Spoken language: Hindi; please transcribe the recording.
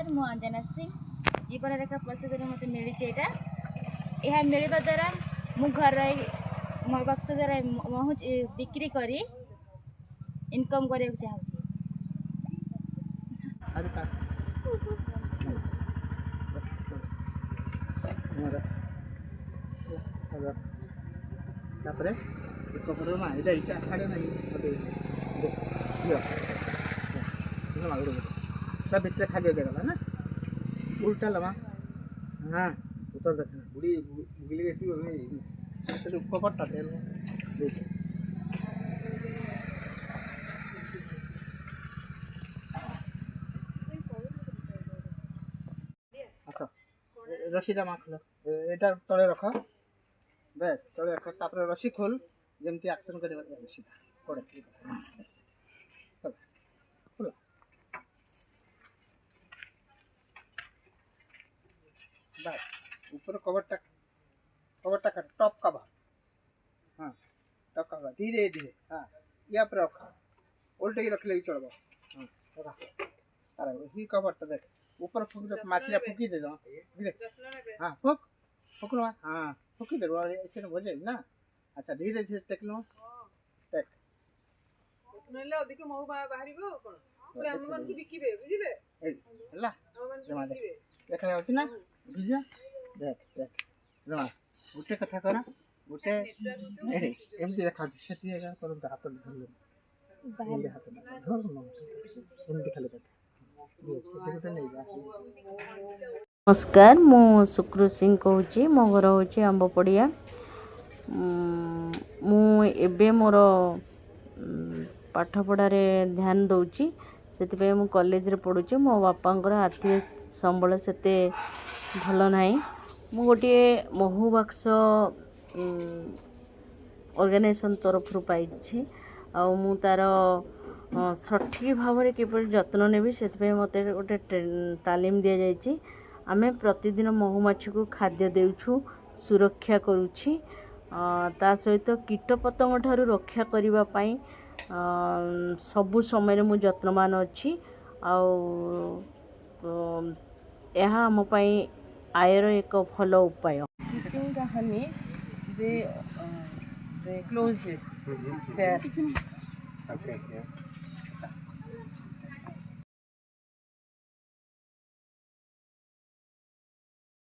नमस्कार मु अंजना सिंह जीवन रेखा परिषद मत मिली यह मिलवा द्वारा मु घर मो बक्स द्वारा महु बिक्री करी इनकम करने चाहूँगी। भितर खाली हो जाएगा ना उल्टा लमा हाँ उतर देखना बुढ़ी बुगली गई कपड़टा तेल आस रसीदा माँ खोल एटा तले रख बेस तले रख तापर रसी खोल जमती एक्शन कर सीधा पड़े खोल बस ऊपर कवरटा काट टॉप कवर हाँ टॉप कवर धीरे धीरे हाँ या पर रख उल्टे ही रख ले चलो हाँ रख अरे ही कवरटा देख ऊपर फूक माछीरा फूकी दे हाँ फूक फूक लो हाँ फूकी दे ऐसे हो जाए ना। अच्छा धीरे धीरे टेक लो टेक नले अधिक महु बाहरिबो कोन पुरा हम मन की बिकिबे बुझिले हला जमा दे देखा जाउछ ना बुझिया देख देख जमा गुटे कथा करा गुटे एमती देखा सेती जगह पर हाथ धर लो बाहर हाथ धर लो एमती खाली कथा नमस्कार मु सुकृ सिंह कहूँ मो घर हूँ आंबपड़िया मु एबे मोर पाठ पढ़ारे ध्यान दौची से मु कॉलेज रे पढ़ुची मो बापांकर आर्थिक संबल सेते भल नाई मु गोटे महु बाक्स ऑर्गेनाइजेशन तरफ पाई मु तार सठिक भाव में किपर जत्न नेबी से मत गोटे तालीम दि जाइए आमे प्रतिदिन महुमाछी को खाद्य देउछु सुरक्षा करुछि ता सहित कीटपतंग ठारू रक्षा करिबा पई सबु समय मु जत्नवान अछि यह आम पई आयर एक भल उपाय। Keeping the honey, they close this there. Okay.